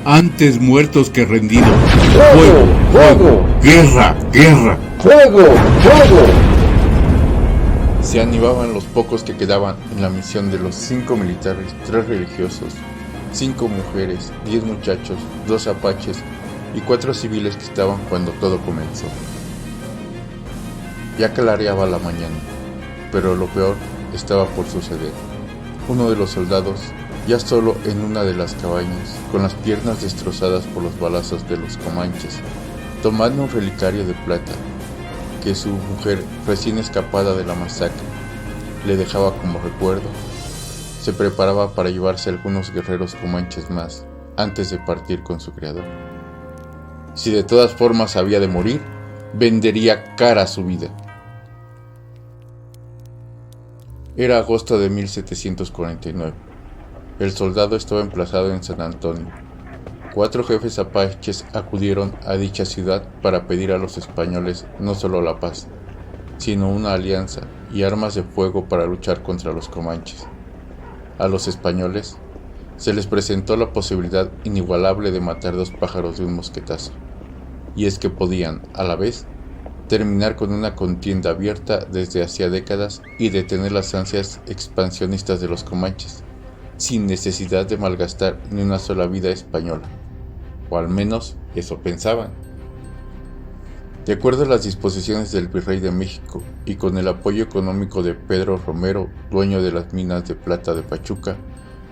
Antes muertos que rendidos. ¡Fuego! ¡Fuego! ¡Guerra! ¡Guerra! ¡Fuego! ¡Fuego! Se animaban los pocos que quedaban en la misión de los 5 militares, 3 religiosos, 5 mujeres, 10 muchachos, 2 apaches y 4 civiles que estaban cuando todo comenzó. Ya clareaba la mañana, pero lo peor estaba por suceder. Uno de los soldados, ya solo en una de las cabañas, con las piernas destrozadas por los balazos de los comanches, tomando un relicario de plata que su mujer, recién escapada de la masacre, le dejaba como recuerdo, se preparaba para llevarse a algunos guerreros comanches más antes de partir con su creador. Si de todas formas había de morir, vendería cara su vida. Era agosto de 1749. El soldado estaba emplazado en San Antonio. 4 jefes apaches acudieron a dicha ciudad para pedir a los españoles no solo la paz, sino una alianza y armas de fuego para luchar contra los comanches. A los españoles se les presentó la posibilidad inigualable de matar 2 pájaros de un mosquetazo, y es que podían, a la vez, terminar con una contienda abierta desde hacía décadas y detener las ansias expansionistas de los comanches, sin necesidad de malgastar ni una sola vida española, o al menos eso pensaban. De acuerdo a las disposiciones del virrey de México y con el apoyo económico de Pedro Romero, dueño de las minas de plata de Pachuca,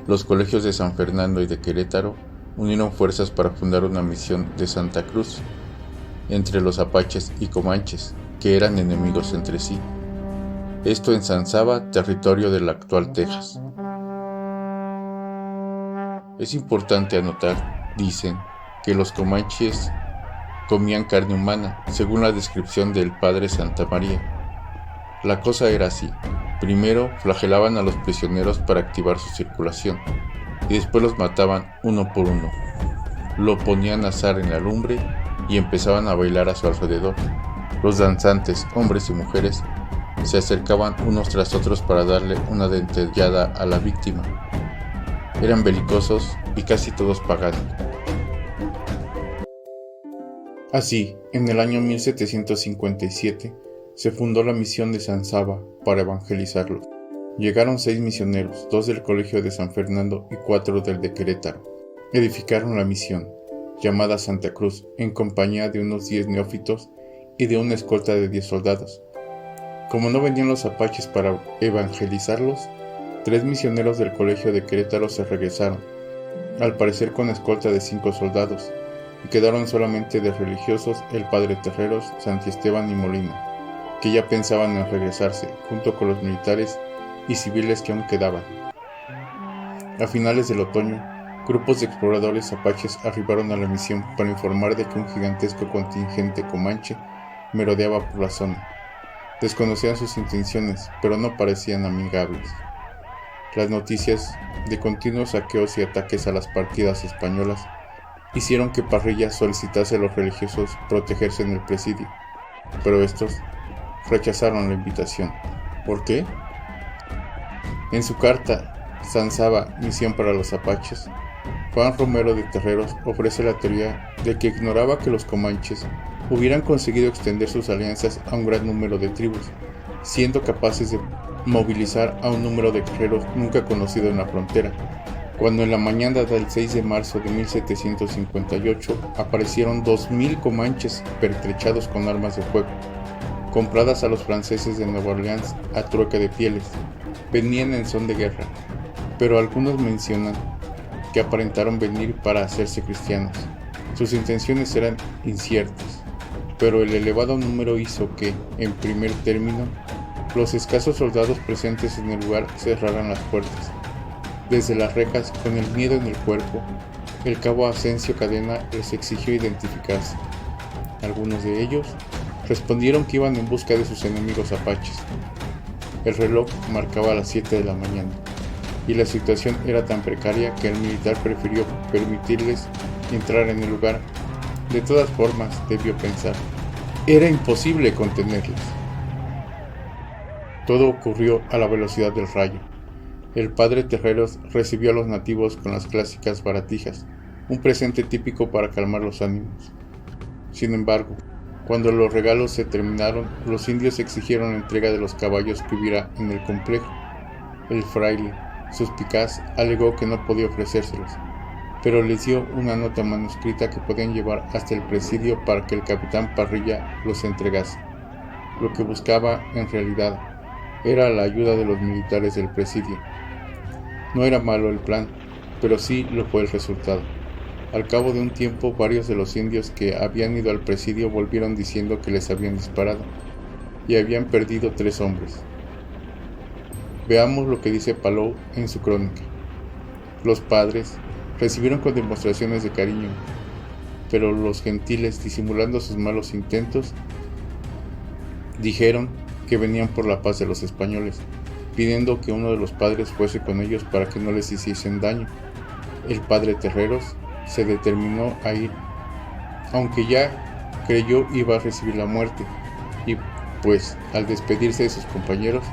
los colegios de San Fernando y de Querétaro unieron fuerzas para fundar una misión de Santa Cruz entre los apaches y comanches, que eran enemigos entre sí. Esto en San Saba, territorio del actual Texas. Es importante anotar, dicen, que los comanches comían carne humana, según la descripción del padre Santa María. La cosa era así: primero flagelaban a los prisioneros para activar su circulación, y después los mataban uno por uno. Lo ponían a asar en la lumbre y empezaban a bailar a su alrededor. Los danzantes, hombres y mujeres, se acercaban unos tras otros para darle una dentellada a la víctima. Eran belicosos y casi todos paganos. Así, en el año 1757, se fundó la misión de San Saba para evangelizarlos. Llegaron 6 misioneros, 2 del colegio de San Fernando y 4 del de Querétaro. Edificaron la misión, llamada Santa Cruz, en compañía de unos 10 neófitos y de una escolta de 10 soldados. Como no venían los apaches para evangelizarlos, 3 misioneros del colegio de Querétaro se regresaron, al parecer con escolta de 5 soldados, y quedaron solamente de religiosos el padre Terreros, Santiesteban y Molina, que ya pensaban en regresarse, junto con los militares y civiles que aún quedaban. A finales del otoño, grupos de exploradores apaches arribaron a la misión para informar de que un gigantesco contingente comanche merodeaba por la zona. Desconocían sus intenciones, pero no parecían amigables. Las noticias de continuos saqueos y ataques a las partidas españolas hicieron que Parrilla solicitase a los religiosos protegerse en el presidio, pero estos rechazaron la invitación. ¿Por qué? En su carta, San Saba, misión para los apaches, Juan Romero de Terreros ofrece la teoría de que ignoraba que los comanches hubieran conseguido extender sus alianzas a un gran número de tribus, siendo capaces de movilizar a un número de guerreros nunca conocido en la frontera, cuando en la mañana del 6 de marzo de 1758 aparecieron 2,000 comanches pertrechados con armas de fuego, compradas a los franceses de Nueva Orleans a trueque de pieles. Venían en son de guerra, pero algunos mencionan que aparentaron venir para hacerse cristianos. Sus intenciones eran inciertas, pero el elevado número hizo que, en primer término, los escasos soldados presentes en el lugar cerraran las puertas. Desde las rejas, con el miedo en el cuerpo, el cabo Asensio Cadena les exigió identificarse. Algunos de ellos respondieron que iban en busca de sus enemigos apaches. El reloj marcaba las 7 de la mañana, y la situación era tan precaria que el militar prefirió permitirles entrar en el lugar. De todas formas, debió pensar, era imposible contenerles. Todo ocurrió a la velocidad del rayo. El padre Terreros recibió a los nativos con las clásicas baratijas, un presente típico para calmar los ánimos. Sin embargo, cuando los regalos se terminaron, los indios exigieron la entrega de los caballos que hubiera en el complejo. El fraile, suspicaz, alegó que no podía ofrecérselos, pero les dio una nota manuscrita que podían llevar hasta el presidio para que el capitán Parrilla los entregase. Lo que buscaba, en realidad, era la ayuda de los militares del presidio. No era malo el plan, pero sí lo fue el resultado. Al cabo de un tiempo, varios de los indios que habían ido al presidio volvieron diciendo que les habían disparado y habían perdido 3 hombres. Veamos lo que dice Palou en su crónica. Los padres recibieron con demostraciones de cariño, pero los gentiles, disimulando sus malos intentos, dijeron que venían por la paz de los españoles, pidiendo que uno de los padres fuese con ellos para que no les hiciesen daño. El padre Terreros se determinó a ir, aunque ya creyó iba a recibir la muerte, y pues al despedirse de sus compañeros,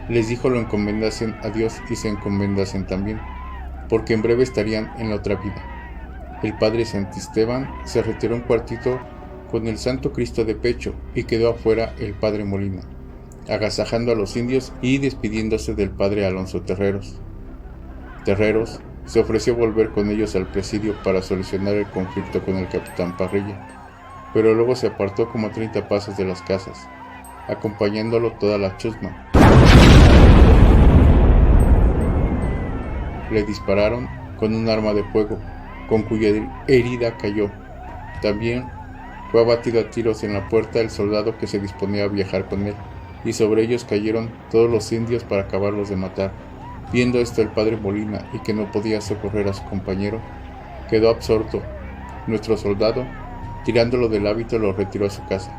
les dijo lo encomendasen a Dios y se encomendasen también, porque en breve estarían en la otra vida. El padre Santisteban se retiró un cuartito con el Santo Cristo de pecho y quedó afuera el padre Molina, agasajando a los indios y despidiéndose del padre Alonso Terreros. Terreros se ofreció volver con ellos al presidio para solucionar el conflicto con el capitán Parrilla, pero luego se apartó como a 30 pasos de las casas, acompañándolo toda la chusma. Le dispararon con un arma de fuego, con cuya herida cayó. También fue abatido a tiros en la puerta el soldado que se disponía a viajar con él, y sobre ellos cayeron todos los indios para acabarlos de matar. Viendo esto el padre Molina y que no podía socorrer a su compañero, quedó absorto. Nuestro soldado, tirándolo del hábito, lo retiró a su casa,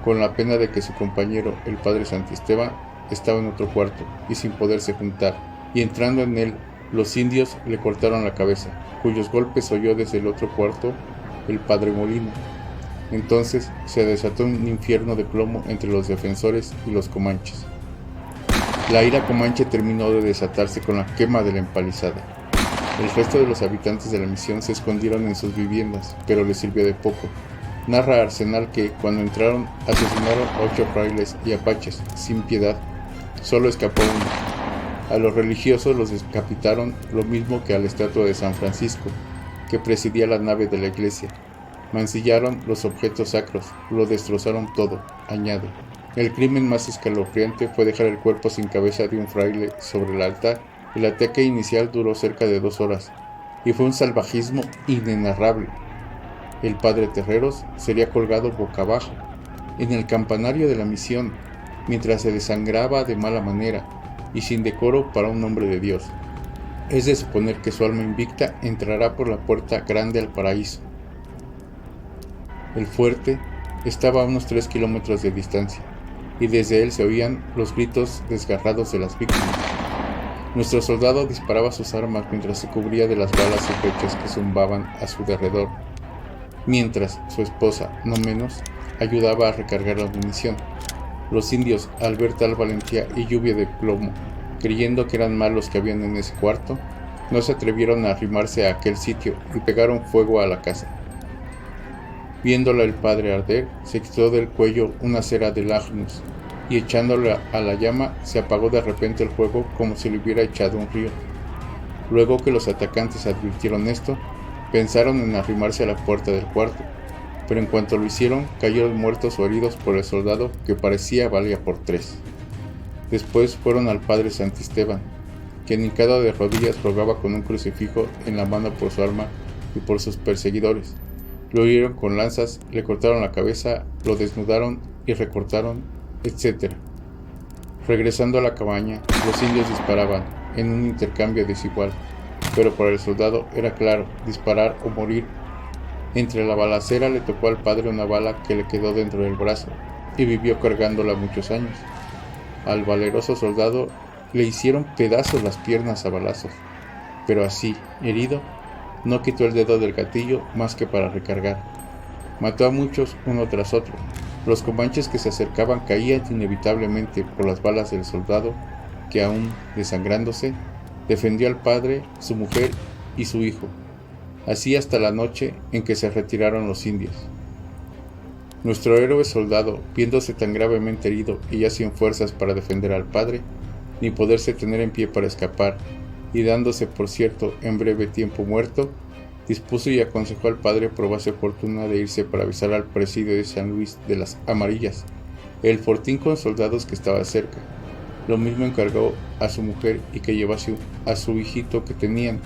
con la pena de que su compañero, el padre Santisteban, estaba en otro cuarto y sin poderse juntar, y entrando en él, los indios le cortaron la cabeza, cuyos golpes oyó desde el otro cuarto el padre Molina. Entonces se desató un infierno de plomo entre los defensores y los comanches. La ira comanche terminó de desatarse con la quema de la empalizada. El resto de los habitantes de la misión se escondieron en sus viviendas, pero les sirvió de poco. Narra Arsenal que, cuando entraron, asesinaron a 8 frailes y apaches, sin piedad. Solo escapó uno. A los religiosos los decapitaron, lo mismo que a la estatua de San Francisco, que presidía la nave de la iglesia. Mancillaron los objetos sacros, lo destrozaron todo, añade. El crimen más escalofriante fue dejar el cuerpo sin cabeza de un fraile sobre el altar. El ataque inicial duró cerca de 2 horas, y fue un salvajismo inenarrable. El padre Terreros sería colgado boca abajo, en el campanario de la misión, mientras se desangraba de mala manera, y sin decoro para un hombre de Dios. Es de suponer que su alma invicta entrará por la puerta grande al paraíso. El fuerte estaba a unos 3 kilómetros de distancia, y desde él se oían los gritos desgarrados de las víctimas. Nuestro soldado disparaba sus armas mientras se cubría de las balas y flechas que zumbaban a su derredor, mientras su esposa, no menos, ayudaba a recargar la munición. Los indios, al ver tal valentía y lluvia de plomo, creyendo que eran malos que habían en ese cuarto, no se atrevieron a arrimarse a aquel sitio y pegaron fuego a la casa. Viéndola el padre arder, se quitó del cuello una cera de lágrimas, y echándola a la llama, se apagó de repente el fuego como si le hubiera echado un río. Luego que los atacantes advirtieron esto, pensaron en arrimarse a la puerta del cuarto, pero en cuanto lo hicieron, cayeron muertos o heridos por el soldado que parecía valía por 3. Después fueron al padre Santisteban, quien hincado de rodillas rogaba con un crucifijo en la mano por su alma y por sus perseguidores. Lo hirieron con lanzas, le cortaron la cabeza, lo desnudaron y recortaron, etc. Regresando a la cabaña, los indios disparaban, en un intercambio desigual, pero para el soldado era claro, disparar o morir. Entre la balacera le tocó al padre una bala que le quedó dentro del brazo, y vivió cargándola muchos años. Al valeroso soldado le hicieron pedazos las piernas a balazos, pero así, herido, no quitó el dedo del gatillo más que para recargar. Mató a muchos uno tras otro. Los comanches que se acercaban caían inevitablemente por las balas del soldado, que aún desangrándose, defendió al padre, su mujer y su hijo. así hasta la noche en que se retiraron los indios. Nuestro héroe soldado, viéndose tan gravemente herido y ya sin fuerzas para defender al padre, ni poderse tener en pie para escapar, y dándose por cierto en breve tiempo muerto, dispuso y aconsejó al padre probase fortuna de irse para avisar al presidio de San Luis de las Amarillas, el fortín con soldados que estaba cerca. Lo mismo encargó a su mujer y que llevase a su hijito que tenían,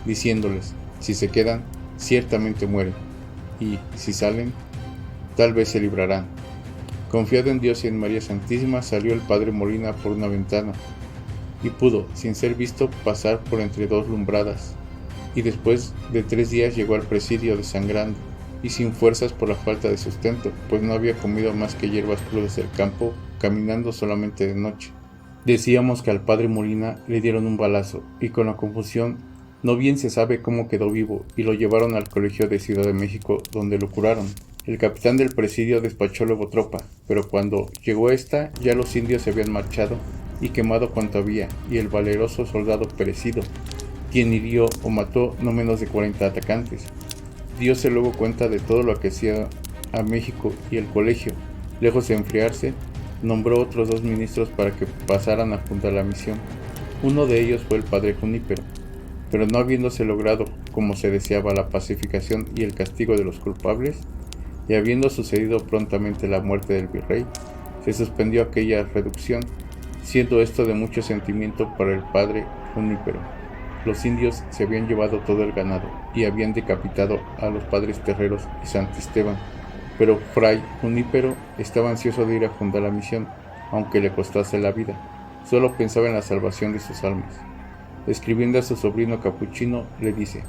diciéndoles, si se quedan, ciertamente mueren, y si salen, tal vez se librarán. Confiado en Dios y en María Santísima, salió el padre Molina por una ventana, y pudo, sin ser visto, pasar por entre dos lumbradas, y después de 3 días llegó al presidio desangrando, y sin fuerzas por la falta de sustento, pues no había comido más que hierbas crudas del campo, caminando solamente de noche. Decíamos que al padre Molina le dieron un balazo, y con la confusión no bien se sabe cómo quedó vivo, y lo llevaron al colegio de Ciudad de México, donde lo curaron. El capitán del presidio despachó luego tropa, pero cuando llegó esta, ya los indios se habían marchado y quemado cuanto había, y el valeroso soldado perecido, quien hirió o mató no menos de 40 atacantes. Dióse luego cuenta de todo lo que hacía a México, y el colegio, lejos de enfriarse, nombró otros 2 ministros para que pasaran a fundar la misión. Uno de ellos fue el padre Junípero, pero no habiéndose logrado, como se deseaba, la pacificación y el castigo de los culpables, y habiendo sucedido prontamente la muerte del virrey, se suspendió aquella reducción, siendo esto de mucho sentimiento para el padre Junípero. Los indios se habían llevado todo el ganado y habían decapitado a los padres Terreros y Santisteban, pero fray Junípero estaba ansioso de ir a fundar la misión, aunque le costase la vida. Solo pensaba en la salvación de sus almas. Escribiendo a su sobrino capuchino, le dice: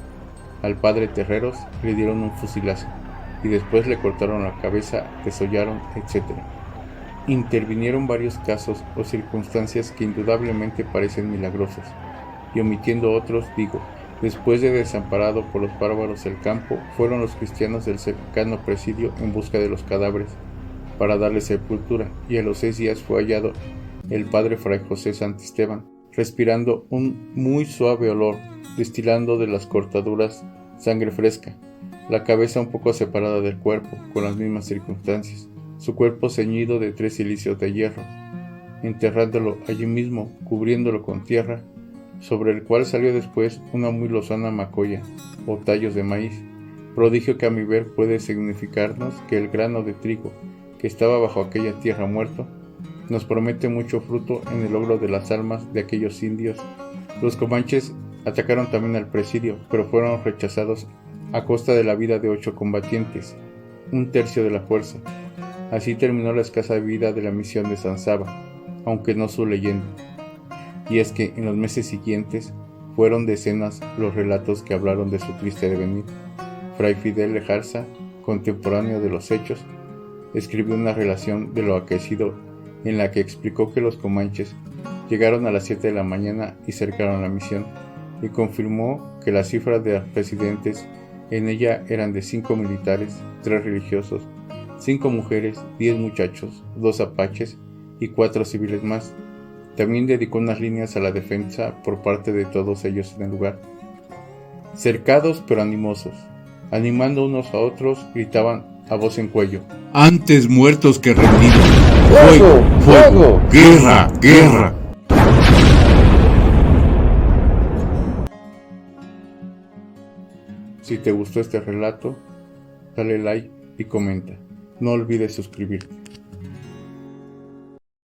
al padre Terreros le dieron un fusilazo, y después le cortaron la cabeza, desollaron, etc. Intervinieron varios casos o circunstancias que indudablemente parecen milagrosos, y omitiendo otros, digo, después de desamparado por los bárbaros el campo, fueron los cristianos del cercano presidio en busca de los cadáveres, para darles sepultura, y a los 6 días fue hallado el padre fray José Santisteban, respirando un muy suave olor, destilando de las cortaduras sangre fresca, la cabeza un poco separada del cuerpo, con las mismas circunstancias, su cuerpo ceñido de 3 cilicios de hierro, enterrándolo allí mismo, cubriéndolo con tierra, sobre el cual salió después una muy lozana macoya, o tallos de maíz, prodigio que a mi ver puede significarnos que el grano de trigo, que estaba bajo aquella tierra muerto, nos promete mucho fruto en el logro de las almas de aquellos indios. Los comanches atacaron también al presidio, pero fueron rechazados a costa de la vida de 8 combatientes, 1/3 de la fuerza. Así terminó la escasa vida de la misión de San Saba, aunque no su leyenda. Y es que en los meses siguientes fueron decenas los relatos que hablaron de su triste devenir. Fray Fidel Lejarza, contemporáneo de los hechos, escribió una relación de lo acaecido en la que explicó que los comanches llegaron a las 7 de la mañana y cercaron la misión, y confirmó que la cifra de residentes en ella eran de 5 militares, 3 religiosos, 5 mujeres, 10 muchachos, 2 apaches y 4 civiles más. También dedicó unas líneas a la defensa por parte de todos ellos en el lugar. Cercados pero animosos, animando unos a otros, gritaban a voz en cuello: Antes muertos que rendidos. ¡Fuego! Fuego, ¡Fuego! guerra, guerra. Si te gustó este relato, dale like y comenta. No olvides suscribirte.